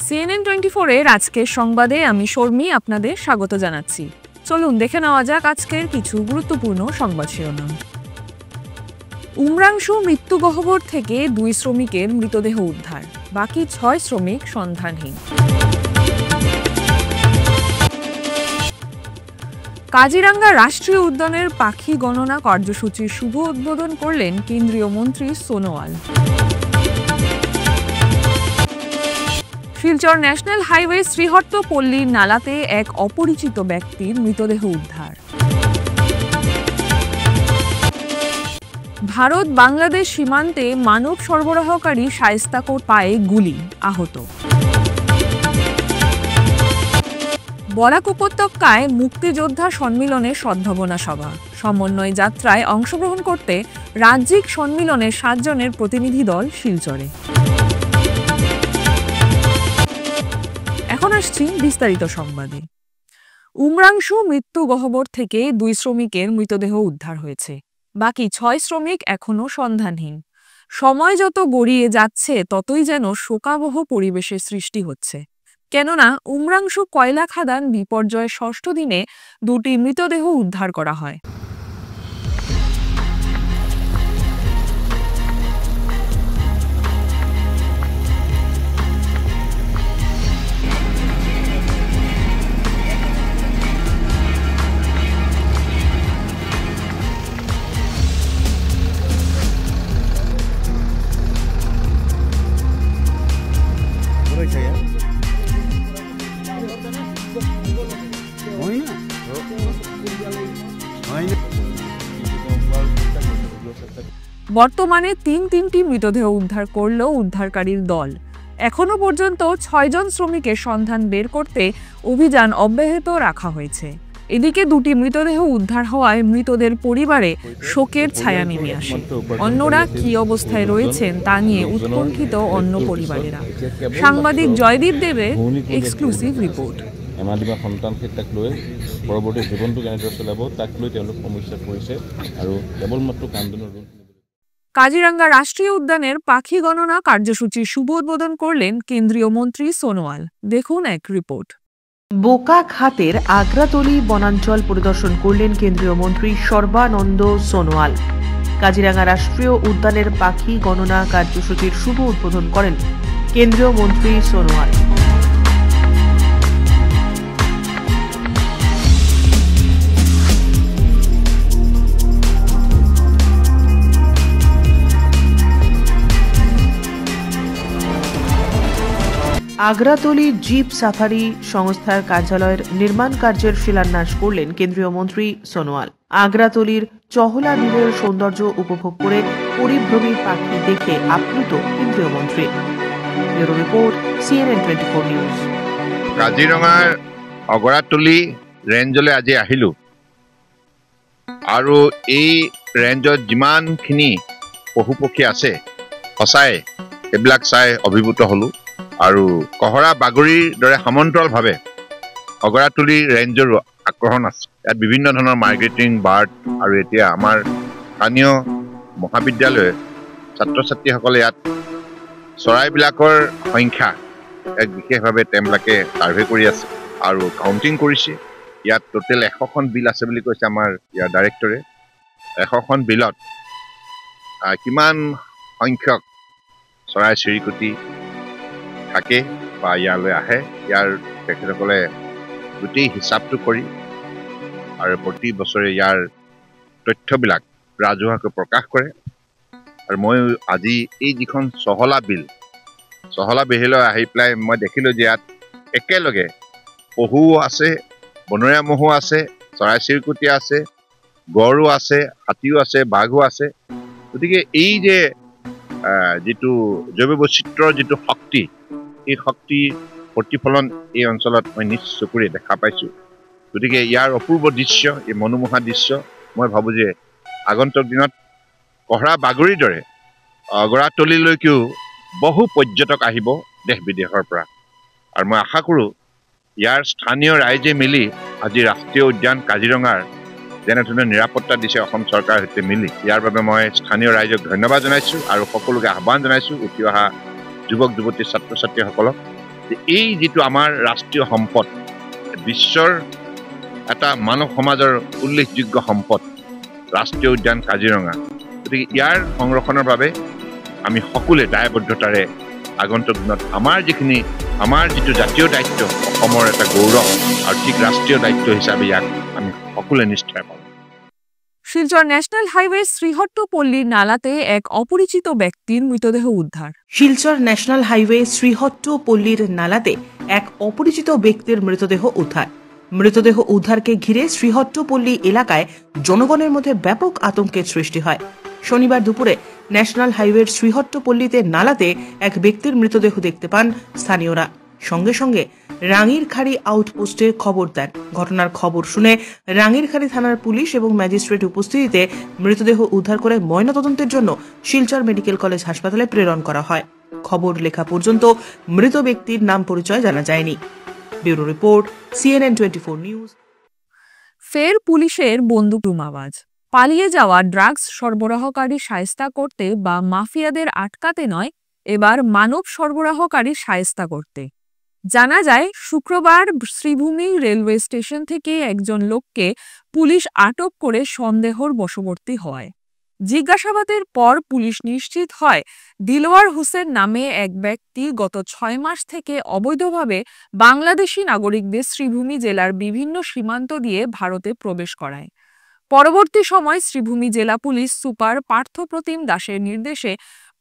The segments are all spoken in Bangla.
CNN24 এর আজকের সংবাদে আমি শর্মী আপনাদের স্বাগত জানাচ্ছি। চলুন দেখে নেওয়া যাক আজকের কিছু গুরুত্বপূর্ণ সংবাদ শিরোনাম। উমরাংশু মৃত্যু গহ্বর থেকে 2 শ্রমিকের মৃতদেহ উদ্ধার, বাকি 6 শ্রমিক সন্ধানহীন। কাজিরাঙ্গা রাষ্ট্রীয় উদ্যানের পাখি গণনা কার্যসূচির শুভ উদ্বোধন করলেন কেন্দ্রীয় মন্ত্রী সোনোয়াল। শিলচর ন্যাশনাল হাইওয়ে শ্রীহট্টপল্লীর নালাতে এক অপরিচিত ব্যক্তির মৃতদেহ উদ্ধার। ভারত বাংলাদেশ সীমান্তে মানব সরবরাহকারী শায়েস্তাকোর পায়ে গুলি, আহত। বরাক উপত্যকায় মুক্তিযোদ্ধা সম্মিলনের সদ্ভাবনা সভা, সমন্বয় যাত্রায় অংশগ্রহণ করতে রাজ্যিক সম্মিলনের 7 জনের প্রতিনিধি দল শিলচরে। এখন আসছি বিস্তারিত সংবাদে। উমরাংশু মৃত্যু গহ্বর থেকে 2 শ্রমিকের মৃতদেহ উদ্ধার হয়েছে, বাকি 6 শ্রমিক এখনও সন্ধানহীন। সময় যত গড়িয়ে যাচ্ছে ততই যেন শোকাবহ পরিবেশের সৃষ্টি হচ্ছে, কেননা উমরাংশু কয়লা খাদান বিপর্যয়ের 6ষ্ঠ দিনে 2টি মৃতদেহ উদ্ধার করা হয়। বর্তমানে 3টি মৃতদেহ উদ্ধার করলেও উদ্ধারকারীর দল এখনো পর্যন্ত 6 জন শ্রমিকের সন্ধান বের করতে অভিযান অব্যাহত রাখা হয়েছে। এদিকে 2টি মৃতদেহ উদ্ধার হওয়ায় মৃতদের পরিবারে শোকের ছায়া নেমে আসে। অন্যরা কি অবস্থায় রয়েছেন তা নিয়ে উৎকণ্ঠিত অন্য পরিবারেরা। সাংবাদিক জয়দীপ দেবের এক্সক্লুসিভ রিপোর্ট। এমাদিমা সন্তান তাক লৈ পৰৱৰ্তী জীৱনটো কেনেদৰে চলাব তাক লৈ তেওঁলোক সমস্যাত পৰিছে আৰু কেৱল মাত্ৰ কান্দোনৰ ৰুণ। কাজিরাঙ্গা রাষ্ট্রীয় উদ্যানের পাখি গণনা কার্যসূচির শুভ উদ্বোধন করলেন কেন্দ্রীয় মন্ত্রী সোনোয়াল। দেখুন এক রিপোর্ট। বোকাখাতের আগ্রাতলী বনাঞ্চল পরিদর্শন করলেন কেন্দ্রীয় মন্ত্রী সর্বানন্দ সোনোয়াল। কাজিরাঙ্গা রাষ্ট্রীয় উদ্যানের পাখি গণনা কার্যসূচির শুভ উদ্বোধন করেন কেন্দ্রীয় মন্ত্রী সোনোয়াল। আগ্রাতলী জিপ সাফারি সংস্থার কার্যালয়ের নির্মাণ কার্যের শিলান্যাস করলেন কেন্দ্রীয় মন্ত্রী সোনোয়াল। আগ্রাতলীর চহলা বিলের সৌন্দর্য উপভোগ করে পরিভ্রমী পাখি দেখে আপ্লুত কেন্দ্রীয় মন্ত্রী। Bureau report, CNN24 news. কাজিৰঙাৰ অগৰাতলী ৰেঞ্জলৈ আজি আহিলোঁ আৰু এই ৰেঞ্জত যিমানখিনি পশু পক্ষী আছে সঁচাই এইবিলাক চাই অভিভূত হ'লোঁ। আৰু কহৰা বাগৰিৰ দৰে সমান্তৰালভাৱে অগৰাতলী ৰেঞ্জৰ আকৰ্ষণ আছে। ইয়াত বিভিন্ন ধৰণৰ মাইগ্ৰেটিং বাৰ্ড আৰু এতিয়া আমাৰ স্থানীয় মহাবিদ্যালয়ৰ ছাত্ৰ ছাত্ৰীসকলে ইয়াত চৰাইবিলাকৰ সংখ্যা এক বিশেষভাৱে তেওঁলোকে ছাৰ্ভে কৰি আছে আৰু কাউণ্টিং কৰিছে। ইয়াত টোটেল 100খন বিল আছে বুলি কৈছে আমাৰ ইয়াৰ ডাইৰেক্টৰে। 100খন বিলত কিমান সংখ্যক চৰাই চিৰিকটি থাকে বা ইয়ালৈ আহে, ইয়াৰ তেখেতসকলে গোটেই হিচাপটো কৰি আৰু প্ৰতি বছৰে ইয়াৰ তথ্যবিলাক ৰাজহুৱাকৈ প্ৰকাশ কৰে। আৰু মই আজি এই যিখন চহলা বিললৈ আহি পেলাই মই দেখিলোঁ যে ইয়াত একেলগে পহুও আছে, বনৰীয়া ম'হো আছে, চৰাই চিৰিকটি আছে, গড়ো আছে, হাতীও আছে, বাঘো আছে। গতিকে এই যে যিটো জৈৱ বৈচিত্ৰ্যৰ যিটো শক্তি, এই শক্তিৰ প্ৰতিফলন এই অঞ্চলত মই নিজ চকুৰে দেখা পাইছোঁ। গতিকে ইয়াৰ অপূৰ্ব দৃশ্য, এই মনোমোহা দৃশ্য মই ভাবোঁ যে আগন্তুক দিনত কহৰা বাগৰিৰ দৰে অগৰাতলীলৈকেও বহু পৰ্যটক আহিব দেশ বিদেশৰ পৰা। আৰু মই আশা কৰোঁ ইয়াৰ স্থানীয় ৰাইজে মিলি আজি ৰাষ্ট্ৰীয় উদ্যান কাজিৰঙাৰ যেনেধৰণে নিৰাপত্তা দিছে অসম চৰকাৰৰ সৈতে মিলি, ইয়াৰ বাবে মই স্থানীয় ৰাইজক ধন্যবাদ জনাইছোঁ আৰু সকলোকে আহ্বান জনাইছোঁ উঠি অহা যুৱক যুৱতী ছাত্ৰ ছাত্ৰীসকলক যে এই যিটো আমাৰ ৰাষ্ট্ৰীয় সম্পদ, বিশ্বৰ এটা মানৱ সমাজৰ উল্লেখযোগ্য সম্পদ ৰাষ্ট্ৰীয় উদ্যান কাজিৰঙা, গতিকে ইয়াৰ সংৰক্ষণৰ বাবে আমি সকলোৱে দায়বদ্ধতাৰে আগন্তুক দিনত আমাৰ যিটো জাতীয় দায়িত্ব, অসমৰ এটা গৌৰৱ আৰু ঠিক ৰাষ্ট্ৰীয় দায়িত্ব হিচাপে ইয়াক আমি সকলোৱে নিশ্চয় পাম। শিলচর ন্যাশনাল হাইওয়ে শ্রীহট্টপল্লীর নালাতে এক অপরিচিত ব্যক্তির মৃতদেহ উদ্ধার। শিলচর ন্যাশনাল হাইওয়ে শ্রীহট্টপল্লীর নালাতে এক অপরিচিত ব্যক্তির মৃতদেহ উদ্ধার। মৃতদেহ উদ্ধারকে ঘিরে শ্রীহট্টপল্লী এলাকায় জনগণের মধ্যে ব্যাপক আতঙ্কের সৃষ্টি হয়। শনিবার দুপুরে ন্যাশনাল হাইওয়ের শ্রীহট্টপল্লীতে নালাতে এক ব্যক্তির মৃতদেহ দেখতে পান স্থানীয়রা। সঙ্গে সঙ্গে রাঙ্গিরখাড়ি আউটপোস্টে খবর দেন। ঘটনার খবর শুনে রাঙ্গিরখাড়ি থানার পুলিশ এবং ম্যাজিস্ট্রেট উপস্থিতিতে মৃতদেহ উদ্ধার করে ময়নাতদন্তের জন্য শিলচর মেডিকেল কলেজ হাসপাতালে প্রেরণ করা হয়। খবর লেখা পর্যন্ত মৃত ব্যক্তির নাম পরিচয় জানা যায়নি। Bureau report, CNN 24 news. ফের পুলিশের বন্দুক আওয়াজ। পালিয়ে যাওয়া ড্রাগস সরবরাহকারী শায়েস্তা করতে বা মাফিয়াদের আটকাতে নয়, এবার মানব সরবরাহকারী শায়েস্তা করতে। জানা যায়, শুক্রবার শ্রীভূমি রেলওয়ে স্টেশন থেকে একজন লোককে পুলিশ আটক করে সন্দেহর বশবর্তী হয়। জিজ্ঞাসাবাদের পর পুলিশ নিশ্চিত হয় দিলওয়ার হোসেন নামে এক ব্যক্তি গত 6 মাস থেকে অবৈধভাবে বাংলাদেশি নাগরিকদের শ্রীভূমি জেলার বিভিন্ন সীমান্ত দিয়ে ভারতে প্রবেশ করায়। পরবর্তী সময় শ্রীভূমি জেলা পুলিশ সুপার পার্থপ্রতিম দাসের নির্দেশে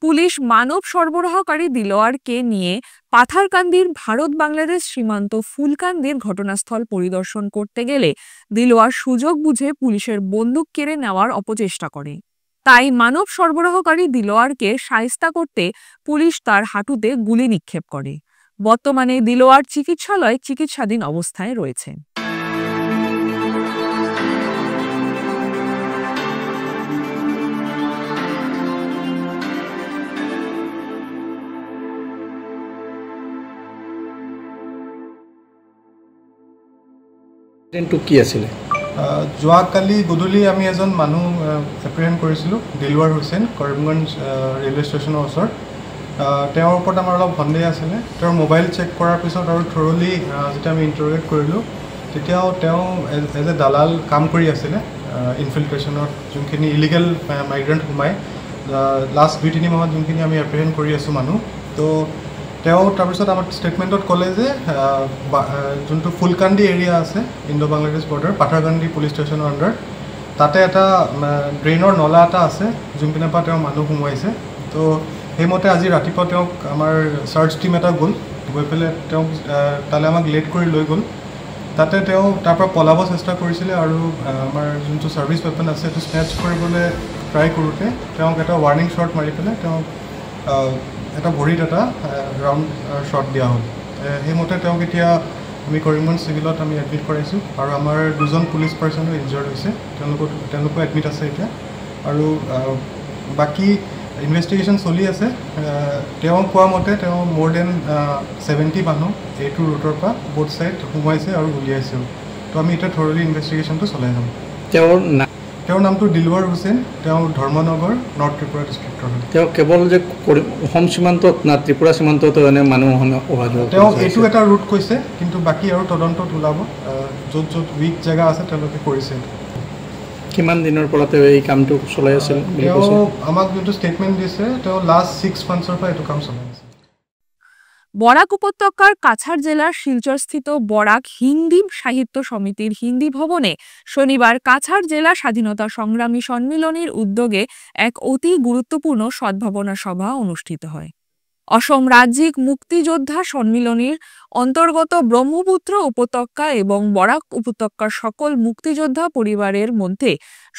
পুলিশ মানব সরবরাহকারী দিলওয়ারকে নিয়ে পাথারকান্দির ভারত বাংলাদেশ সীমান্ত ফুলকান্দির ঘটনাস্থল পরিদর্শন করতে গেলে দিলওয়ার সুযোগ বুঝে পুলিশের বন্দুক কেড়ে নেওয়ার অপচেষ্টা করে। তাই মানব সরবরাহকারী দিলওয়ারকে শায়েস্তা করতে পুলিশ তার হাঁটুতে গুলি নিক্ষেপ করে। বর্তমানে দিলওয়ার চিকিৎসালয়ে চিকিৎসাধীন অবস্থায় রয়েছেন। কি আছিলে? যোৱাকালি গধূলি আমি এজন মানুহ এপ্ৰিহেণ্ড কৰিছিলোঁ, দিলৱাৰ হুছেইন, কৰিমগঞ্জ ৰেলৱে ষ্টেচনৰ ওচৰত। তেওঁৰ ওপৰত আমাৰ অলপ সন্দেহ আছিলে। তেওঁৰ মোবাইল চেক কৰাৰ পিছত আৰু থৰলি যেতিয়া আমি ইণ্টাৰগেট কৰিলোঁ, তেতিয়াও তেওঁ এজ এ দালাল কাম কৰি আছিলে ইনফিল্ট্ৰেশ্যনত, যোনখিনি ইলিগেল মাইগ্ৰেণ্ট সোমাই লাষ্ট 2-3 মাহত যোনখিনি আমি এপ্ৰিহেণ্ড কৰি আছোঁ মানুহ। তো তেওঁ তাৰপিছত আমাৰ ষ্টেটমেণ্টত ক'লে যে যোনটো ফুলকান্দি এৰিয়া আছে Indo Bangladesh border, Patharkandi police ষ্টেচনৰ আণ্ডাৰ, তাতে এটা ড্ৰেইনৰ নলা এটা আছে যোনপিনৰ পৰা তেওঁ মানুহ সোমোৱাইছে। তো সেইমতে আজি ৰাতিপুৱা তেওঁক আমাৰ চাৰ্চ টীম এটা গ'ল, গৈ পেলাই তেওঁক তালৈ আমাক লেট কৰি লৈ গ'ল। তাতে তেওঁ তাৰ পৰা পলাব চেষ্টা কৰিছিলে আৰু আমাৰ যোনটো ছাৰ্ভিচ ৱেপন আছে সেইটো স্নেচ কৰিবলৈ ট্ৰাই কৰোঁতে তেওঁক এটা ৱাৰ্ণিং শ্বট মাৰি পেলাই তেওঁক এটা ভৰিত এটা ৰাউণ্ড শ্বট দিয়া হ'ল। সেইমতে তেওঁক এতিয়া আমি কৰিমগঞ্জ চিভিলত আমি এডমিট কৰাইছোঁ আৰু আমাৰ 2জন পুলিচ পাৰ্চনো ইনজাৰ্ড হৈছে, তেওঁলোকো এডমিট আছে এতিয়া। আৰু বাকী ইনভেষ্টিগেশ্যন চলি আছে। তেওঁ কোৱা মতে তেওঁ মোৰ দেন 70 মানুহ এইটো ৰুটৰ পৰা বোথ ছাইড সোমোৱাইছে আৰু উলিয়াইছেও। তো আমি এতিয়া থৰলি ইনভেষ্টিগেশ্যনটো চলাই যাম। তেওঁৰ নামটো দিলৱাৰ হুছেইন, তেওঁ ধৰ্মনগৰ নৰ্থ ত্ৰিপুৰা ডিষ্ট্ৰিক্টৰ হয়। তেওঁ কেৱল যে অসম সীমান্তত না ত্ৰিপুৰা সীমান্তত এনে মানুহ অহা যোৱা, তেওঁ এইটো এটা ৰুট কৈছে, কিন্তু বাকী আৰু তদন্তত ওলাব য'ত য'ত উইক জেগা আছে তেওঁলোকে কৰিছে। কিমান দিনৰ পৰা তেওঁ এই কামটো চলাই আছিল? তেওঁ আমাক যোনটো ষ্টেটমেণ্ট দিছে, তেওঁ লাষ্ট 6 মান্থছৰ পৰা এইটো কাম চলাই আছে। বরাক উপত্যকার কাছাড় জেলার শিলচরস্থিত বরাক হিন্দি সাহিত্য সমিতির হিন্দি ভবনে শনিবার কাছাড় জেলা স্বাধীনতা সংগ্রামী সম্মিলনীর উদ্যোগে এক অতি গুরুত্বপূর্ণ সদ্ভাবনা সভা অনুষ্ঠিত হয়। অসম রাজ্যিক মুক্তিযোদ্ধা সম্মিলনীর অন্তর্গত ব্রহ্মপুত্র উপত্যকা এবং বরাক উপত্যকার সকল মুক্তিযোদ্ধা পরিবারের মধ্যে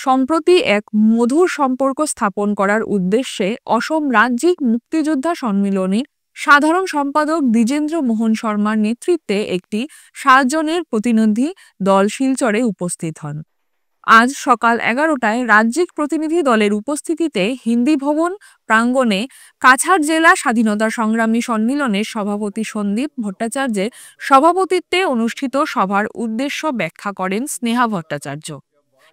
সম্প্রতি এক মধুর সম্পর্ক স্থাপন করার উদ্দেশ্যে অসম রাজ্যিক মুক্তিযোদ্ধা সম্মিলনীর সাধারণ সম্পাদক দ্বিজেন্দ্র মোহন শর্মার নেতৃত্বে একটি 7 জনের প্রতিনিধি দল শিলচরে উপস্থিত হন। আজ সকাল 11টায় রাজ্যিক প্রতিনিধি দলের উপস্থিতিতে হিন্দি ভবন প্রাঙ্গণে কাছাড় জেলা স্বাধীনতা সংগ্রামী সম্মিলনের সভাপতি সন্দীপ ভট্টাচার্যের সভাপতিত্বে অনুষ্ঠিত সভার উদ্দেশ্য ব্যাখ্যা করেন স্নেহা ভট্টাচার্য।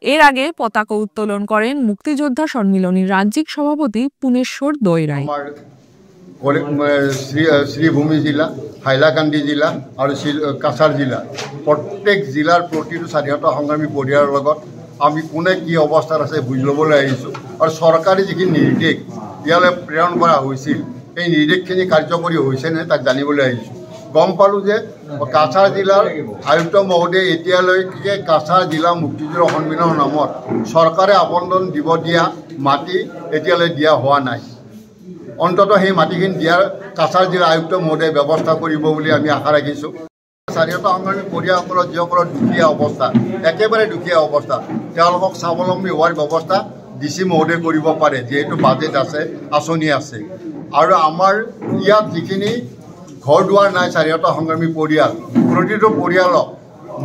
এর আগে পতাকা উত্তোলন করেন মুক্তিযোদ্ধা সম্মিলনীর রাজ্যিক সভাপতি পুনেশ্বর দৈরাই। শ্রীভূমি জেলা হাইলাকান্দি জিলা আৰু কাছাৰ জিলা প্ৰত্যেক জিলাৰ প্ৰতিটো স্বাধীনতা সংগ্ৰামী পৰিয়ালৰ লগত আমি কোনে কি অৱস্থাত আছে বুজি ল'বলৈ আহিছোঁ আৰু চৰকাৰী যিখিনি নিৰ্দেশ ইয়ালৈ প্ৰেৰণ কৰা হৈছিল এই নিৰ্দেশখিনি কাৰ্যকৰী হৈছে নে তাক জানিবলৈ আহিছোঁ। গম পালোঁ যে কাছাৰ জিলাৰ আয়ুক্ত মহোদয়ে এতিয়ালৈকে কাছাৰ জিলা মুক্তিযুঁজৰ সন্মিলনৰ নামত চৰকাৰে আবণ্টন দিব দিয়া মাটি এতিয়ালৈ দিয়া হোৱা নাই। অন্ততঃ সেই মাটিখিনি দিয়াৰ কাছাৰ জিলা আয়ুক্ত মহোদয়ে ব্যৱস্থা কৰিব বুলি আমি আশা ৰাখিছোঁ। স্বাধীনতা সংগ্ৰামী পৰিয়ালসকলৰ যিসকলৰ দুখীয়া অৱস্থা একেবাৰে দুখীয়া অৱস্থা তেওঁলোকক স্বাৱলম্বী হোৱাৰ ব্যৱস্থা DC মহোদয়ে কৰিব পাৰে যিহেতু বাজেট আছে আঁচনি আছে। আৰু আমাৰ ইয়াত যিখিনি ঘৰ দুৱাৰ নাই স্বাধীনতা সংগ্ৰামী পৰিয়াল প্ৰতিটো পৰিয়ালক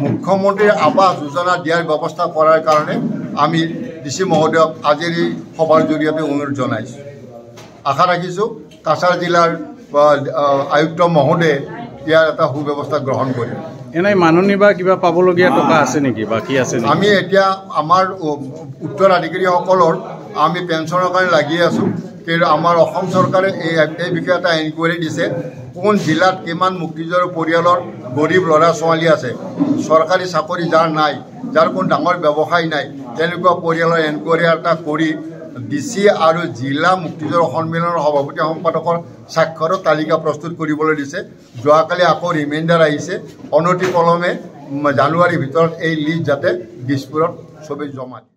মুখ্যমন্ত্ৰীৰ আৱাস যোজনা দিয়াৰ ব্যৱস্থা কৰাৰ কাৰণে আমি DC মহোদয়ক আজিৰ এই সভাৰ জৰিয়তে অনুৰোধ জনাইছোঁ। আশা ৰাখিছোঁ কাছাৰ জিলাৰ আয়ুক্ত মহোদয়ে ইয়াৰ এটা সুব্যৱস্থা গ্ৰহণ কৰিব। এনে মানুহ নিবা কিবা পাবলগীয়া টকা আছে নেকি বাকী আছে নেকি? আমি এতিয়া আমাৰ উত্তৰাধিকাৰীসকলৰ আমি পেঞ্চনৰ কাৰণে লাগি আছোঁ কিন্তু আমাৰ অসম চৰকাৰে এই বিষয়ে এটা এনকুৱাৰী দিছে কোন জিলাত কিমান মুক্তিযুঁজৰ পৰিয়ালৰ গৰীব ল'ৰা ছোৱালী আছে চৰকাৰী চাকৰি যাৰ নাই যাৰ কোনো ডাঙৰ ব্যৱসায় নাই তেনেকুৱা পৰিয়ালৰ এনকুৱাৰী এটা কৰি DC আৰু জিলা মুক্তিযুঁজৰ সন্মিলনৰ সভাপতি সম্পাদকৰ স্বাক্ষৰৰ তালিকা প্ৰস্তুত কৰিবলৈ দিছে। যোৱাকালি আকৌ ৰিমাইণ্ডাৰ আহিছে অনতিপলমে জানুৱাৰীৰ ভিতৰত এই লিষ্ট যাতে দিছপুৰত ছবি জমা দিয়ে।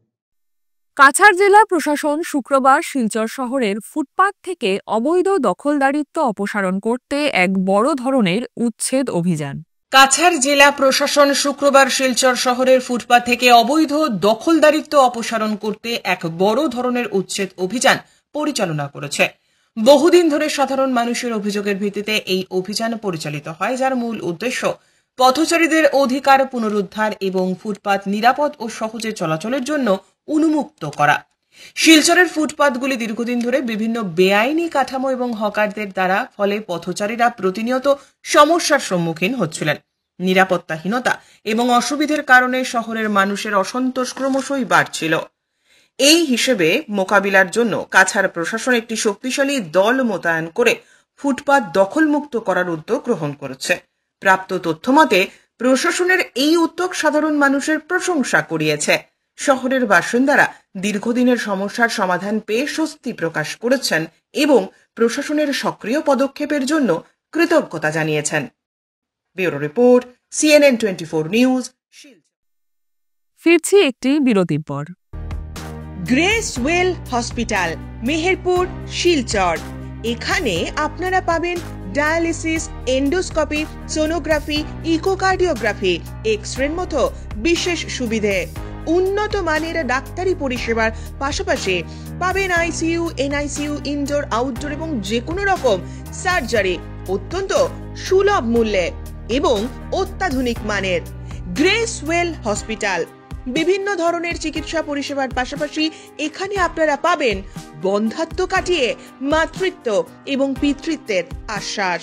কাছাড় জেলা প্রশাসন শুক্রবার শিলচর শহরের ফুটপাত থেকে অবৈধ দখলদারিত্ব অপসারণ করতে এক বড় ধরনের উচ্ছেদ অভিযান। কাছাড় জেলা প্রশাসন শুক্রবার শিলচর শহরের ফুটপাত থেকে অবৈধ দখলদারিত্ব অপসারণ করতে এক বড় ধরনের উচ্ছেদ অভিযান পরিচালনা করেছে। বহুদিন ধরে সাধারণ মানুষের অভিযোগের ভিত্তিতে এই অভিযান পরিচালিত হয় যার মূল উদ্দেশ্য পথচারীদের অধিকার পুনরুদ্ধার এবং ফুটপাত নিরাপদ ও সহজে চলাচলের জন্য উন্মুক্ত করা। শিলচরের ফুটপাতগুলি দীর্ঘদিন ধরে বিভিন্ন বেআইনি কাঠামো এবং হকারদের দ্বারা ফলে পথচারীরা প্রতিনিয়ত সমস্যার সম্মুখীন হচ্ছিলেন। নিরাপত্তাহীনতা এবং অসুবিধার কারণে শহরের মানুষের অসন্তোষ ক্রমশই বাড়ছিল। এই হিসেবে মোকাবিলার জন্য কাছাড় প্রশাসন একটি শক্তিশালী দল মোতায়েন করে ফুটপাত দখলমুক্ত করার উদ্যোগ গ্রহণ করেছে। প্রাপ্ত তথ্যমতে প্রশাসনের এই উদ্যোগ সাধারণ মানুষের প্রশংসা কুড়িয়েছে। শহরের বাসিন্দারা দীর্ঘদিনের সমস্যার সমাধান পেয়ে স্বস্তি প্রকাশ করেছেন এবং প্রশাসনের সক্রিয় পদক্ষেপের জন্য কৃতজ্ঞতা জানিয়েছেন। Bureau report, CNN 24 news. ফিরছি একটি বিরতির পর। Grace well hospital, Meherpur, Silchar. এখানে আপনারা পাবেন ডায়ালিসিস, এন্ডোস্কোপি, সোনোগ্রাফি, ইকোকার্ডিওগ্রাফি, এক্স-রের মতো বিশেষ সুবিধে। উন্নত মানের ডাক্তারি পরিষেবার পাশাপাশি পাবেন ICU, NICU, ইনডোর, আউটডোর এবং যে কোনো রকম সার্জারি অত্যন্ত সুলভ মূল্যে এবং অত্যাধুনিক মানের। গ্রেস ওয়েল হসপিটাল বিভিন্ন ধরনের চিকিৎসা পরিষেবার পাশাপাশি এখানে আপনারা পাবেন বন্ধ্যাত্ব কাটিয়ে মাতৃত্ব এবং পিতৃত্বের আশ্বাস।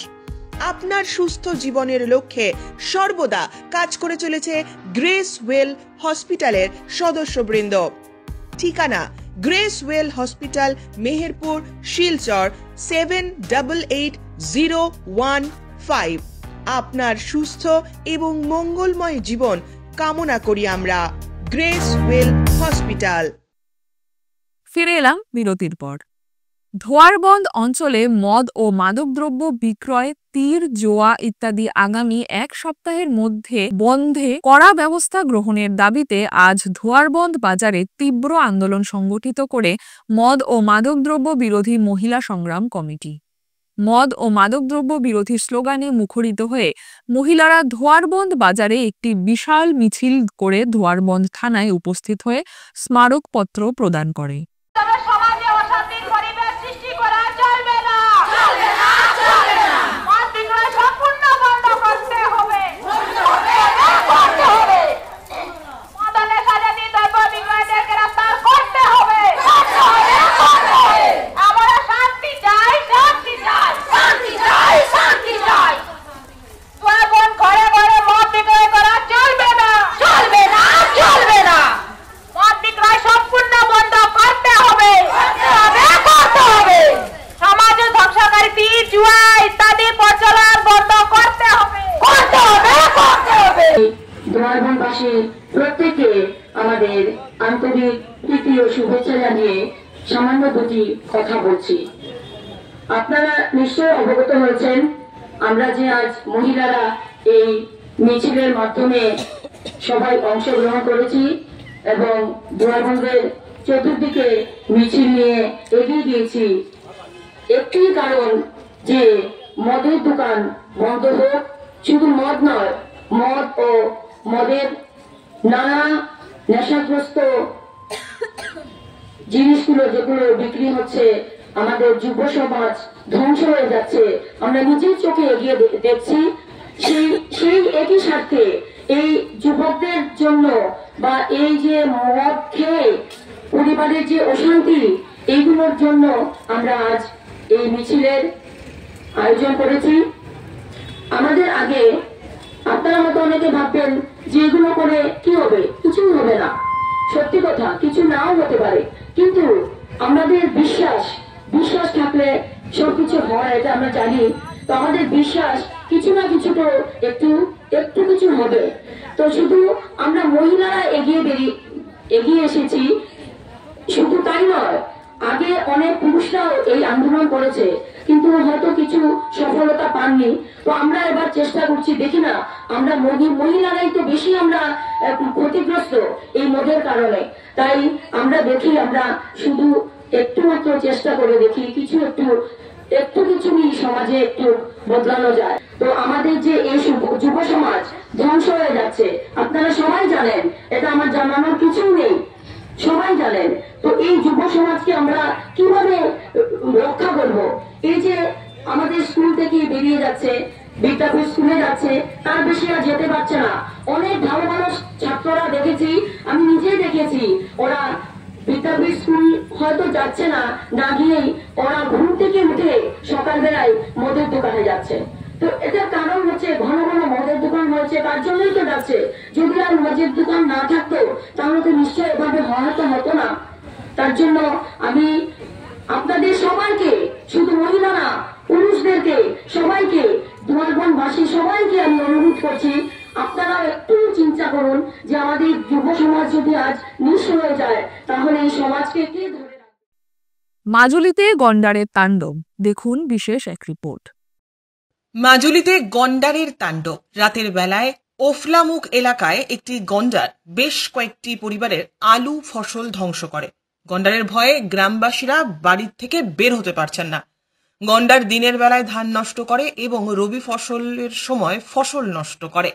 আপনার সুস্থ জীবনের লক্ষ্যে সর্বদা কাজ করে চলেছে গ্রেস ওয়েল হসপিটালের সদস্যবৃন্দ। ঠিকানা grace well hospital, Meherpur, Silchar 788015। আপনার সুস্থ এবং মঙ্গলময় জীবন কামনা করি আমরা। Grace well hospital. ফিরে এলাম বিরতির পর। ধোয়ারবন্দ অঞ্চলে মদ ও মাদকদ্রব্য বিক্রয়, তীর, জোয়া ইত্যাদি আগামী এক সপ্তাহের মধ্যে বন্ধে কড়া ব্যবস্থা গ্রহণের দাবিতে আজ ধোয়ারবন্দ বাজারে তীব্র আন্দোলন সংগঠিত করে মদ ও মাদকদ্রব্য বিরোধী মহিলা সংগ্রাম কমিটি। মদ ও মাদকদ্রব্য বিরোধী স্লোগানে মুখরিত হয়ে মহিলারা ধোয়ারবন্দ বাজারে একটি বিশাল মিছিল করে ধোয়ারবন্দ থানায় উপস্থিত হয়ে স্মারকপত্র প্রদান করে। সম্পূর্ণ বন্ধ করতে কথা বলছি। আপনারা নিশ্চয় অবগত হয়েছেন আমরা যে আজ মহিলারা এই মিছিলের মাধ্যমে সবাই অংশগ্রহণ করেছি এবং দুয়ারবন্দের চতুর্দিকে মিছিল নিয়ে এগিয়ে গিয়েছি। একটি কারণ যে মদের দোকান বন্ধ হোক, শুধু মদ নয়, মদ ও মদের নানা নেশাগ্রস্ত জিনিসগুলো যেগুলো বিক্রি হচ্ছে, আমাদের যুব সমাজ ধ্বংস হয়ে যাচ্ছে, আমরা নিজের চোখে এগিয়ে দেখছি। সেই একই স্বার্থে এই যুবকদের জন্য বা এই যে মদ খেয়ে পরিবারের যে অশান্তি, এইগুলোর জন্য আমরা আজ এই মিছিলের আয়োজন করেছি। আমাদের আগে আপনারা মতো অনেকে ভাববেন যে এগুলো করে কি হবে, কিছুই হবে না। সত্যি কথা, কিছু নাও হতে পারে, কিন্তু আমাদের বিশ্বাস থাকলে সবকিছু হয়, এটা আমরা জানি। তো আমাদের বিশ্বাস কিছু না কিছু তো একটু কিছু হবে। তো শুধু আমরা মহিলারা এগিয়ে এসেছি, শুধু তাই নয়, আগে অনেক পুরুষরাও এই আন্দোলন করেছে, কিন্তু হয়তো কিছু সফলতা পাননি। তো আমরা এবার চেষ্টা করছি, দেখি না আমরা মহিলারাই তো বেশি আমরা ক্ষতিগ্রস্ত এই মদের কারণে। তাই আমরা দেখি, আমরা শুধু একটু মাত্র চেষ্টা করে দেখি কিছু সমাজে একটু বদলানো যায়। তো আমাদের যে এই যুব সমাজ ধ্বংস হয়ে যাচ্ছে, আপনারা সবাই জানেন, এটা আমার জানানোর কিছুই নেই, সবাই জানেন। তো এই যুব সমাজকে আমরা কিভাবে রক্ষা করব? এই যে আমাদের স্কুল থেকে বেরিয়ে যাচ্ছে, বিদ্যাপীঠ স্কুলে যাচ্ছে, তার বেশি আর যেতে পারছে না। অনেক ভালো ভালো ছাত্ররা দেখেছি, আমি নিজেই দেখেছি, ওরা বিদ্যাপীঠ স্কুল হয়তো যাচ্ছে না গিয়েই ওরা ঘুম থেকে উঠে সকালবেলায় মদের দোকানে যাচ্ছে। তো এটার কারণ হচ্ছে ঘন ঘন মদের দোকান হয়েছে, তার জন্যই তো যাচ্ছে। যদি আর মদের দোকান না থাকতো তাহলে তো নিশ্চয় এভাবে হতো না। তার জন্য আমি আপনাদের সবাইকে, শুধু মহিলা না, পুরুষদেরকে, সবাইকে, দুয়ারবনবাসী সবাইকে আমি অনুরোধ করছি, আপনারা একটু চিন্তা করুন যে আমাদের যুব সমাজ যদি আজ নিঃস্ব হয়ে যায় তাহলে এই সমাজকে কে ধরে রাখবে। মাজুলিতে গন্ডারের তাণ্ডব, দেখুন বিশেষ এক রিপোর্ট। মাজুলিতে গন্ডারের তাণ্ডব। রাতের বেলায় ওফলামুখ এলাকায় একটি গন্ডার বেশ কয়েকটি পরিবারের আলু ফসল ধ্বংস করে। গন্ডারের ভয়ে গ্রামবাসীরা বাড়ির থেকে বের হতে পারছেন না। গন্ডার দিনের বেলায় ধান নষ্ট করে এবং রবি ফসলের সময় ফসল নষ্ট করে।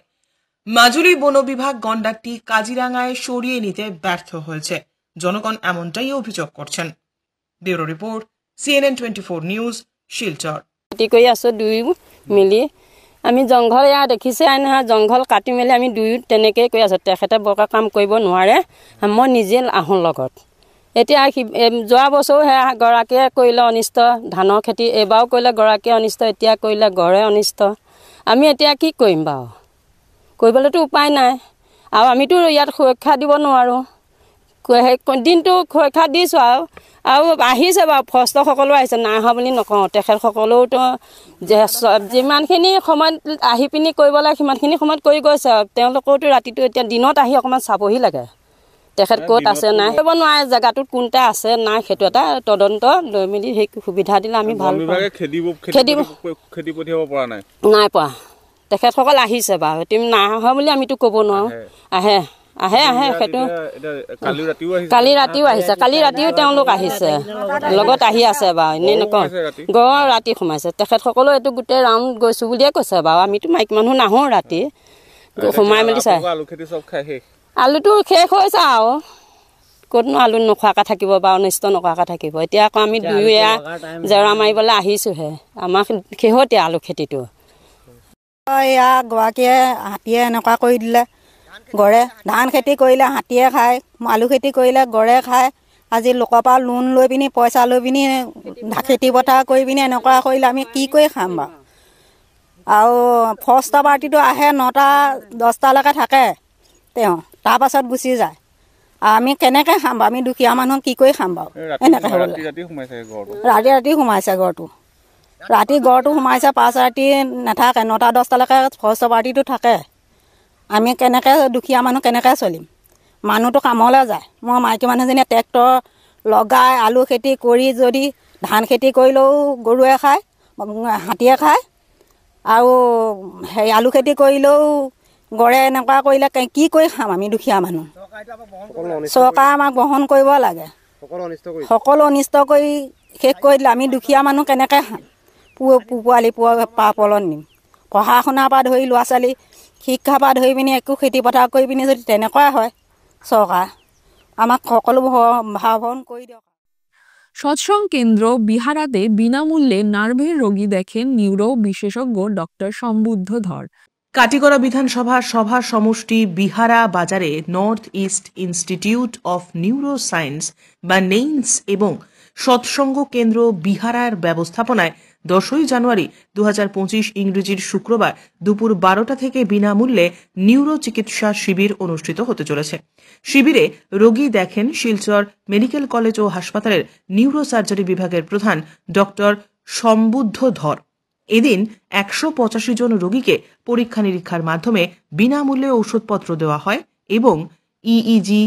মাজুলি বন বিভাগ গন্ডারটি কাজিরাঙ্গায় সরিয়ে নিতে ব্যর্থ হয়েছে। জনগণ এমনটাই অভিযোগ করছেন। Bureau report, CNN 24 news, Silchar. কৰি আছো দুই মিলি, আমি জংঘল এয়া দেখিছে নহয়, জংঘল কাটি মেলি আমি দুয়ো তেনেকৈ কৰি আছোঁ। তেখেতে বৰকৈ কাম কৰিব নোৱাৰে, মই নিজে আহোঁ লগত। এতিয়া যোৱা বছৰো সেয়া গৰাকীয়ে কৰিলে অনিষ্ট, ধানৰ খেতি এইবাৰো কৰিলে গৰাকীয়ে অনিষ্ট, এতিয়া কৰিলে গড়ে অনিষ্ট। আমি এতিয়া কি কৰিম বাৰু? কৰিবলৈতো উপায় নাই, আৰু আমিতো ইয়াত সুৰক্ষা দিব নোৱাৰোঁ। দিনটো সুৰক্ষা দিছোঁ আৰু আহিছে বাৰু, ফৰেষ্টৰসকলো আহিছে, নাই অহা বুলি নকওঁ। তেখেতসকলেওতো যিমানখিনি সময়ত আহি পিনি কৰিব লাগে সিমানখিনি সময়ত কৰি গৈছে। তেওঁলোকেওতো ৰাতিটো এতিয়া দিনত আহি অকণমান চাবহি লাগে তেখেত ক'ত আছে নাই। কৰিব নোৱাৰে জেগাটোত কোনটা আছে নাই, সেইটো এটা তদন্ত লৈ মেলি সেই সুবিধা দিলে আমি ভাল নাই পোৱা। তেখেতসকল আহিছে বাৰু, তুমি নাই অহা বুলি আমিতো ক'ব নোৱাৰোঁ। আহে সেইটো কালি ৰাতিও আহিছে, কালি ৰাতিও তেওঁলোক আহিছে, লগত আহি আছে বাৰু, এনেই নকওঁ। গড় ৰাতি সোমাইছে। তেখেতসকলেও এইটো গোটেই ৰাউণ্ড গৈছোঁ বুলিয়ে কৈছে বাৰু, আমিতো মাইকী মানুহ নাহোঁ ৰাতি, সোমাই মেলি চাই। আলুটো শেষ হৈছে আৰু ক'তনো আলু নোখোৱাকৈ থাকিব বাৰু, অনিষ্ট নকৰাকৈ থাকিব। এতিয়া আকৌ আমি দুয়ো এয়া জেওৰা মাৰিবলৈ আহিছোঁহে, আমাৰ শেহতীয়া আলু খেতিটো। এয়া গৰাকীয়ে হাতীয়ে এনেকুৱা কৰি দিলে, গড়ে ধান খেতি কৰিলে হাতীয়ে খায়, আলু খেতি কৰিলে গড়ে খায়। আজি লোকৰ পৰা লোন লৈ পিনি পইচা লৈ পিনি খেতি পথাৰ কৰি পিনি এনেকুৱা কৰিলে আমি কি কৰি খাম বাৰু? আৰু ফৰেষ্টৰ পাৰ্টিটো আহে 9টা-10টালৈকে থাকে তেওঁ, তাৰপাছত গুচি যায়। আৰু আমি কেনেকৈ খাম বাৰু? আমি দুখীয়া মানুহ কি কৰি খাম বাৰু? এনেকৈ হ'বলৈ ৰাতি সোমাইছে গড়টো, ৰাতি গড়টো সোমাইছে, পাঁচ ৰাতি নাথাকে, 9টা-10টালৈকে ফৰেষ্টৰ পাৰ্টিটো থাকে। আমি কেনেকৈ দুখীয়া মানুহ কেনেকৈ চলিম? মানুহটো কামলৈ যায়, মই মাইকী মানুহজনীয়ে ট্ৰেক্টৰ লগাই আলু খেতি কৰি যদি ধান খেতি কৰিলেও গৰুৱে খায়, হাতীয়ে খায়, আৰু সেই আলু খেতি কৰিলেও গড়ে এনেকুৱা কৰিলে কি কৰি খাম আমি দুখীয়া মানুহ। চৰকাৰে আমাক গ্ৰহণ কৰিব লাগে। সকলো অনিষ্ট কৰি শেষ কৰি দিলে আমি দুখীয়া মানুহ কেনেকৈ খাম, পোৱালি পাপলত নিম। পঢ়া শুনাৰ পৰা ধৰি ল'ৰা ছোৱালী শিক্ষাৰ পৰা ধৰি পিনি একো খেতি পথাৰ কৰি পিনি যদি তেনেকুৱা হয়, চৰকাৰ আমাক সকলো ভাৱন কৰি দিয়ক। সৎসং কেন্দ্র বিহারাতে বিনামূল্যে নার্ভের রোগী দেখেন নিউরো বিশেষজ্ঞ ডক্টর সম্বুদ্ধ ধর। কাটিগড়া বিধানসভা সভা সমষ্টি বিহারা বাজারে north east institute of neuro science বা নেইন্স এবং সৎসঙ্গ কেন্দ্র বিহারার ব্যবস্থাপনায় 10ই জানুয়ারি 2025 ইংরেজির শুক্রবার দুপুর 12টা থেকে বিনামূল্যে নিউরো চিকিৎসা শিবির অনুষ্ঠিত হতে চলেছে। শিবিরে রোগী দেখেন শিলচর মেডিকেল কলেজ ও হাসপাতালের নিউরো সার্জারি বিভাগের প্রধান ডক্টর সম্বুদ্ধ ধর। এদিন 185 জন রোগীকে পরীক্ষা নিরীক্ষার মাধ্যমে বিনামূল্যে ঔষধপত্র দেওয়া হয় এবং ইইজি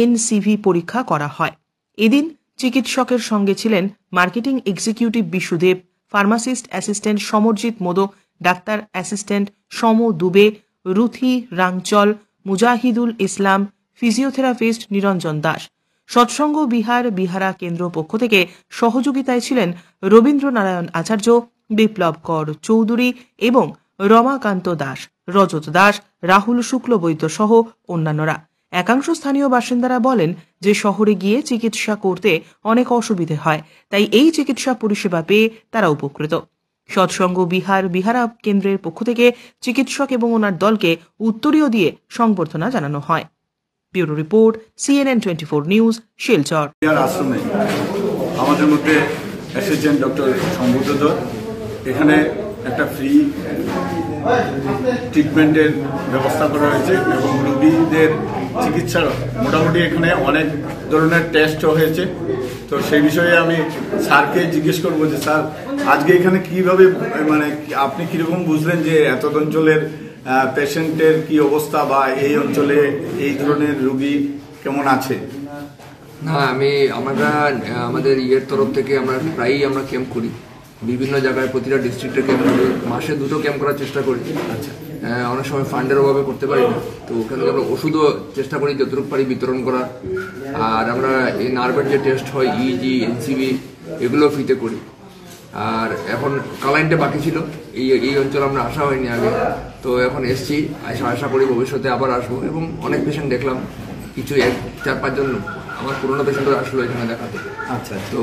এনসিভি পরীক্ষা করা হয়। এদিন চিকিৎসকের সঙ্গে ছিলেন marketing executive Bishudeb, pharmacist assistant Samarjit Modak, doctor assistant Som Dubey, Ruthi Rangchal, Mujahidul Islam, physiotherapist Niranjan Das. Satsang Vihara কেন্দ্র পক্ষ থেকে সহযোগিতায় ছিলেন রবীন্দ্রনারায়ণ আচার্য, বিপ্লব কর চৌধুরী এবং রমাকান্ত দাস, রজত দাস, রাহুল শুক্লবৈদ্য সহ অন্যান্যরা। একাংশ স্থানীয় বাসিন্দারা বলেন যে শহরে গিয়ে চিকিৎসা করতে অনেক অসুবিধে হয়, তাই এই চিকিৎসা পরিষেবা পেয়ে তারা উপকৃত। সৎসঙ্গ বিহারা কেন্দ্রের পক্ষ থেকে চিকিৎসক এবং ওনার দলকে উত্তরীয় দিয়ে সংবর্ধনা জানানো হয়। Bureau report, CNN 24 news, Silchar. আশ্রমে আমাদের মধ্যে এসেছেন ডক্টর সম্বুদ্ধ ধর। এখানে একটা ফ্রি ট্রিটমেন্টের ব্যবস্থা করা হয়েছে এবং রোগীদের চিকিৎসার মোটামুটি এখানে অনেক ধরনের টেস্টও হয়েছে। তো সেই বিষয়ে আমি স্যারকে জিজ্ঞেস করবো যে স্যার, আজকে এখানে কিভাবে মানে আপনি কিরকম বুঝলেন যে এত অঞ্চলের পেশেন্টের কি অবস্থা বা এই অঞ্চলে এই ধরনের রোগী কেমন আছে? না, আমাদের ইয়ের তরফ থেকে আমরা প্রায়ই ক্যাম্প করি বিভিন্ন জায়গায়, প্রতিটা ডিস্ট্রিক্টে ক্যাম্প করি, মাসে 2টো ক্যাম্প করার চেষ্টা করি। আচ্ছা, অনেক সময় ফান্ডের অভাবে করতে পারি না, তো ওখানে আমরা ওষুধও চেষ্টা করি যতটুকু পারি বিতরণ করার। আর আমরা এই নার্ভের যে টেস্ট হয় ইজি এনসিবি এগুলো ফ্রিতে করি। আর এখন কালাইনটা বাকি ছিল, এই অঞ্চলে আমরা আসা হয়নি আগে, তো এখন এসছি, আশা করি ভবিষ্যতে আবার আসবো। এবং অনেক পেশেন্ট দেখলাম, কিছু 4-5 জন আমার পুরোনো পেশেন্টও আসলো এখানে দেখাতে। আচ্ছা, তো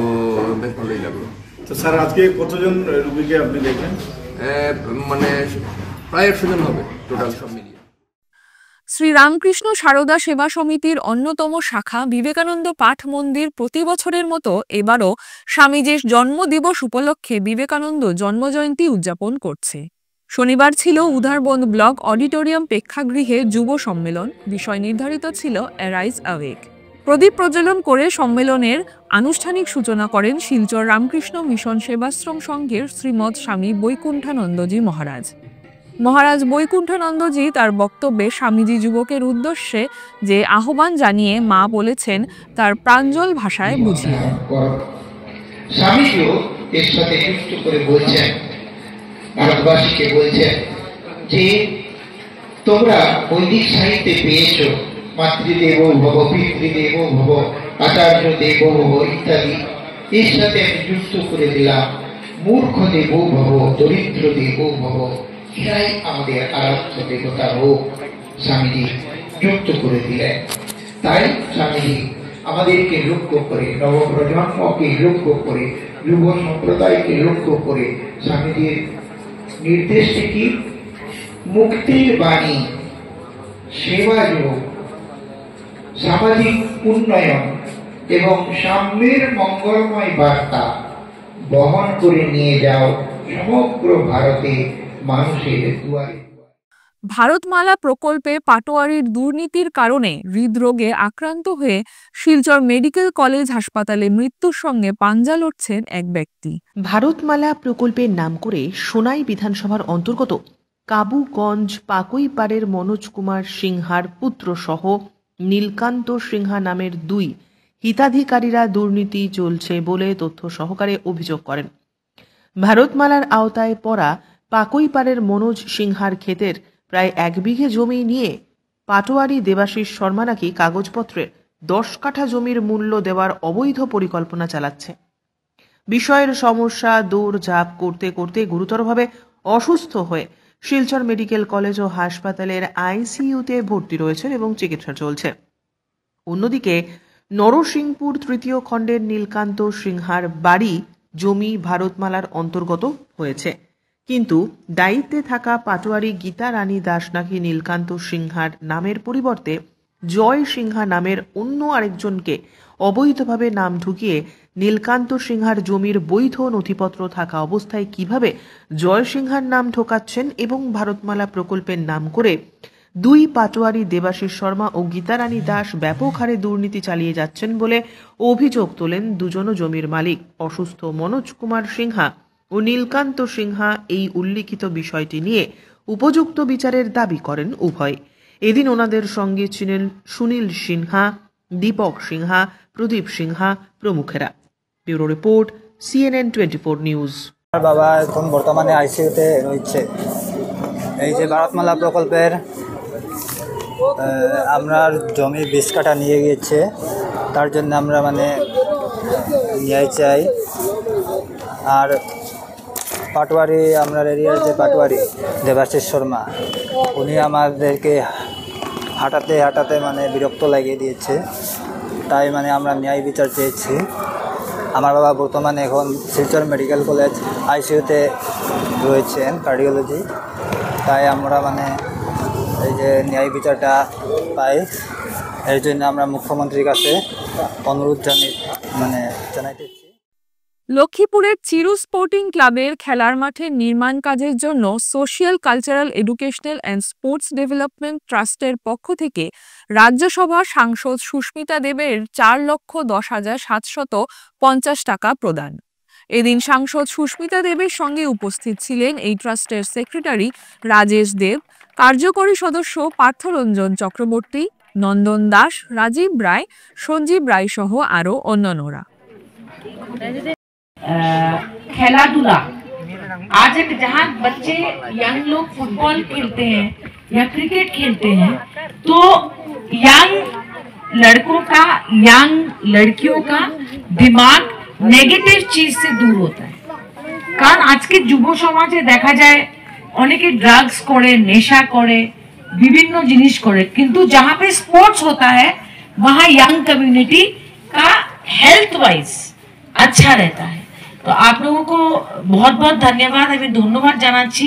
বেশ ভালোই লাগলো। তো স্যার, আজকে কতজন রোগীকে আপনি দেখলেন? মানে প্রায় 100 জন হবে টোটাল সব মিলিয়ে। শ্রী রামকৃষ্ণ সারদা সেবা সমিতির অন্যতম শাখা বিবেকানন্দ পাঠ মন্দির প্রতি বছরের মতো এবারও স্বামীজির জন্মদিবস উপলক্ষে বিবেকানন্দ জন্মজয়ন্তী উদযাপন করছে। শনিবার ছিল উধারবন্দ ব্লক অডিটোরিয়াম প্রেক্ষাগৃহে যুব সম্মেলন। বিষয় নির্ধারিত ছিল অ্যারাইজ অ্যাওয়েক। প্রদীপ প্রজ্বলন করে সম্মেলনের আনুষ্ঠানিক সূচনা করেন শিলচর রামকৃষ্ণ মিশন সেবাশ্রম সংঘের শ্রীমৎ স্বামী বৈকুণ্ঠানন্দজি মহারাজ বৈকুণ্ঠানন্দজি তার বক্তব্যে স্বামীজি যুবকের উদ্দেশ্যে যে আহ্বান জানিয়ে মা বলেছেন তার প্রাঞ্জল ভাষায় বুঝিয়ে দেন। স্বামীজিও এর সাথে যুক্ত করে বলছেন, ভারতবাসীকে বলছেন যে তোমরা বৈদিক সাহিত্যে পেয়েছ মাতৃদেব ভব, পিতৃদেব ভব, আচার্য দেব ভব ইত্যাদি। এর সাথে আমি যুক্ত করে দিলাম মূর্খ দেব ভব, দরিদ্র দেব ভব, এরাই আমাদের আরাধ্য দেবতার রূপ। স্বামীজি যুক্ত করে দিলেন। তাই স্বামীজি আমাদেরকে লক্ষ্য করে, নবপ্রজন্মকে লক্ষ্য করে, যুব সম্প্রদায়কে লক্ষ্য করে স্বামীজির নির্দেশে কি মুক্তির বাণী, সেবা যোগ, সামাজিক উন্নয়ন এবং সাম্যের মঙ্গলময় বার্তা বহন করে নিয়ে যাও সমগ্র ভারতে মানুষের দুয়ারে। ভারতমালা প্রকল্পে পাটোয়ারির দুর্নীতির কারণে হৃদরোগে আক্রান্ত হয়ে শিলচর মেডিকেল কলেজ হাসপাতালে মৃত্যুর সঙ্গে পাঞ্জা লড়ছেন এক ব্যক্তি। ভারতমালা প্রকল্পের নাম করে সোনাই বিধানসভার অন্তর্গত কাবুগঞ্জ পাকুইপাড়ের মনোজ কুমার সিংহার পুত্র সহ নীলকান্ত সিংহা নামের 2 হিতাধিকারীরা দুর্নীতি চলছে বলে তথ্য সহকারে অভিযোগ করেন। ভারতমালার আওতায় পড়া পাকইপাড়ের মনোজ সিংহার ক্ষেতের প্রায় 1 বিঘে জমি নিয়ে পাটোয়ারি দেবাশিস শর্মা নাকি কাগজপত্রে 10 কাঠা জমির মূল্য দেওয়ার অবৈধ পরিকল্পনা চালাচ্ছে। বিষয়ের সমস্যা দৌড়ঝাঁপ করতে করতে গুরুতরভাবে অসুস্থ হয়ে শিলচর মেডিকেল কলেজ ও হাসপাতালের আইসিইউতে ভর্তি রয়েছেন এবং চিকিৎসা চলছে। অন্যদিকে নরসিংপুর 3য় খণ্ডের নীলকান্ত সিংহার বাড়ি জমি ভারতমালার অন্তর্গত হয়েছে, কিন্তু দায়িত্বে থাকা পাটোয়ারি গীতা রানী দাস নাকি নীলকান্ত সিংহার নামের পরিবর্তে জয় সিংহা নামের অন্য আরেকজনকে অবৈধভাবে নাম ঢুকিয়ে নীলকান্ত সিংহার জমির বৈধ নথিপত্র থাকা অবস্থায় কিভাবে জয় সিংহার নাম ঢোকাচ্ছেন এবং ভারতমালা প্রকল্পের নাম করে 2 পাটোয়ারি দেবাশিস শর্মা ও গীতারানী দাস ব্যাপক হারে দুর্নীতি চালিয়ে যাচ্ছেন বলে অভিযোগ তোলেন দুজন জমির মালিক অসুস্থ মনোজ কুমার সিংহা ও নীলকান্ত সিংহা। এই উল্লিখিত বিষয়টি নিয়ে উপযুক্ত বিচারের দাবি করেন উভয়। এদিন ওনাদের সঙ্গে ছিলেন সুনীল সিনহা, দীপক সিংহা, প্রদীপ সিংহা প্রমুখেরা। Bureau report, CNN 24 news. বাবা এখন বর্তমানে আইসিইউতে রয়েছে। এই যে ভারতমালা প্রকল্পের আমরা জমি 20 কাঠা নিয়ে গিয়েছে, তার জন্য আমরা ন্যায় চাই। আর পাটোয়ারি আমরা এরিয়ার যে পাটোয়ারি দেবাশিস শর্মা, উনি আমাদেরকে হাঁটাতে হাঁটাতে বিরক্ত লাগিয়ে দিয়েছে। তাই আমরা ন্যায় বিচার চেয়েছি। আমার বাবা বর্তমানে এখন শিলচর মেডিকেল কলেজ আইসিইউতে রয়েছেন কার্ডিওলজি। তাই আমরা এই যে ন্যায় বিচারটা পাই, এর জন্য আমরা মুখ্যমন্ত্রীর কাছে অনুরোধ জানাইতেছি। লক্ষ্মীপুরের চিরু স্পোর্টিং ক্লাবের খেলার মাঠের নির্মাণ কাজের জন্য social cultural educational and sports development ট্রাস্টের পক্ষ থেকে রাজ্যসভা সাংসদ সুস্মিতা দেবের 4,10,750 টাকা প্রদান। এদিন সাংসদ সুস্মিতা দেবের সঙ্গে উপস্থিত ছিলেন এই ট্রাস্টের সেক্রেটারি রাজেশ দেব, কার্যকরী সদস্য পার্থরঞ্জন চক্রবর্তী, নন্দন দাস, রাজীব রায়, সঞ্জীব রায় সহ আরও অন্যান্যরা। खेला-धूला आज एक जहाँ बच्चे यंग लोग फुटबॉल खेलते हैं या क्रिकेट खेलते हैं, तो यंग लड़कों का यंग लड़कियों का दिमाग नेगेटिव चीज से दूर होता है। कारण आज के যুব সমাজে দেখা যায় অনেকে ড্রাগস করে, নেশা করে, বিভিন্ন জিনিস করে, কিন্তু जहाँ पे स्पोर्ट्स होता है वहाँ यंग कम्युनिटी का हेल्थ वाइज अच्छा रहता है। तो आप लोगों को बहुत बहुत धन्यवाद, আমি ধন্যবাদ জানাচ্ছি।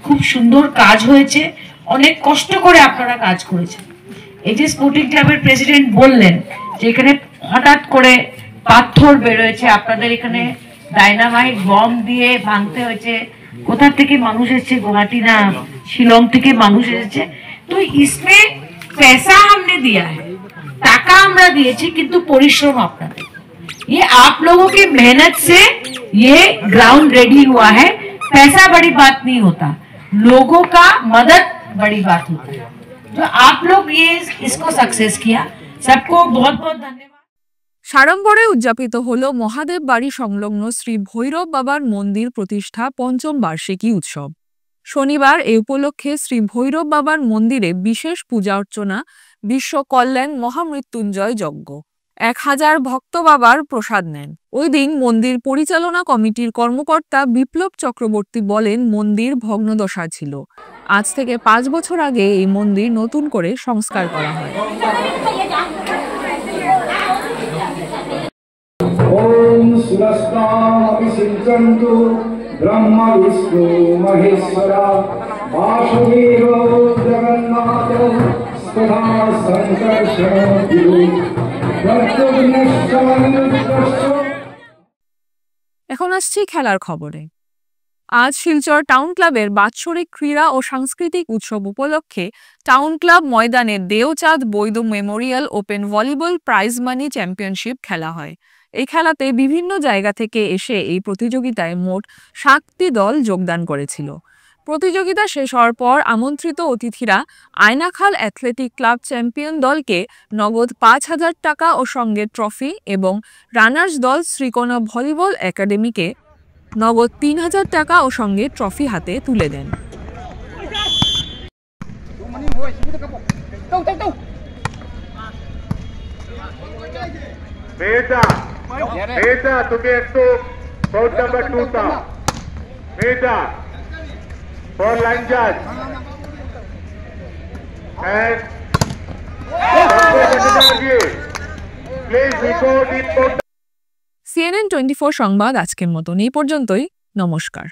খুব সুন্দর কাজ হয়েছে, অনেক কষ্ট করে আপনারা কাজ করেছেন। এই যে স্পোর্টিং ক্লাবের প্রেসিডেন্ট বললেন যে এখানে হঠাৎ করে পাথর বের হয়েছে, আপনাদের এখানে ডাইনামাইট বম দিয়ে ভাঙতে হয়েছে, কোথা থেকে মানুষ এসেছে, গুয়াহাটি না শিলং থেকে মানুষ এসেছে। তো इसमें पैसा हमने दिया है, টাকা আমরা দিয়েছি, কিন্তু পরিশ্রম আপনাদের। ये आप लोगों की मेहनत से ये ग्राउंड रेडी हुआ है। पैसा बड़ी बात नहीं होता, लोगों का मदद बड़ी बात होती है। तो आप लोग ये इसको सक्सेस किया, सबको बहुत बहुत धन्यवाद। সাড়ম্বরে উদযাপিত হল মহাদেব বাড়ি সংলগ্ন শ্রী ভৈরব বাবার মন্দির প্রতিষ্ঠা ৫ম বার্ষিকী উৎসব। শনিবার এ উপলক্ষে শ্রী ভৈরব বাবার মন্দিরে বিশেষ পূজা অর্চনা, বিশ্ব কল্যাণ মহামৃত্যুঞ্জয় যজ্ঞ, 1000 ভক্ত বাবার প্রসাদ নেন। ওই দিন মন্দির পরিচালনা কমিটির কর্মকর্তা বিপ্লব চক্রবর্তী বলেন, মন্দির ভগ্নদশা ছিল। আজ থেকে 5 বছর আগে এই মন্দির নতুন করে সংস্কার করা হয়। ओम सुरस्ताभिषिञ्चन्तु ब्रह्म विष्णु महेश्वरा वासुदेव जगन्नाथ तथा संकर्षण এখন আসছি খেলার খবরে। আজ শিলচর টাউন ক্লাবের বাৎসরিক ক্রীড়া ও সাংস্কৃতিক উৎসব উপলক্ষে টাউন ক্লাব ময়দানে Deochand Baidya memorial open volleyball prize money championship খেলা হয়। এই খেলাতে বিভিন্ন জায়গা থেকে এসে এই প্রতিযোগিতায় মোট 7টি দল যোগদান করেছিল। প্রতিযোগিতা শেষ হওয়ার পর আমন্ত্রিত অতিথিরা আয়নাখাল অ্যাথলেটিক ক্লাব চ্যাম্পিয়ন দলকে নগদ 5,000 টাকা ও সঙ্গে ট্রফি এবং রানার্স দল শ্রীকোনা ভলিবল একাডেমিকে নগদ 3,000 টাকা ও সঙ্গে ট্রফি হাতে তুলে দেন। তুমি একটু কোড নাম্বার 2 টা মেটা ফর লাইন জাজ and please report in CNN 24 সংবাদ আজকের মতন এই পর্যন্তই। নমস্কার।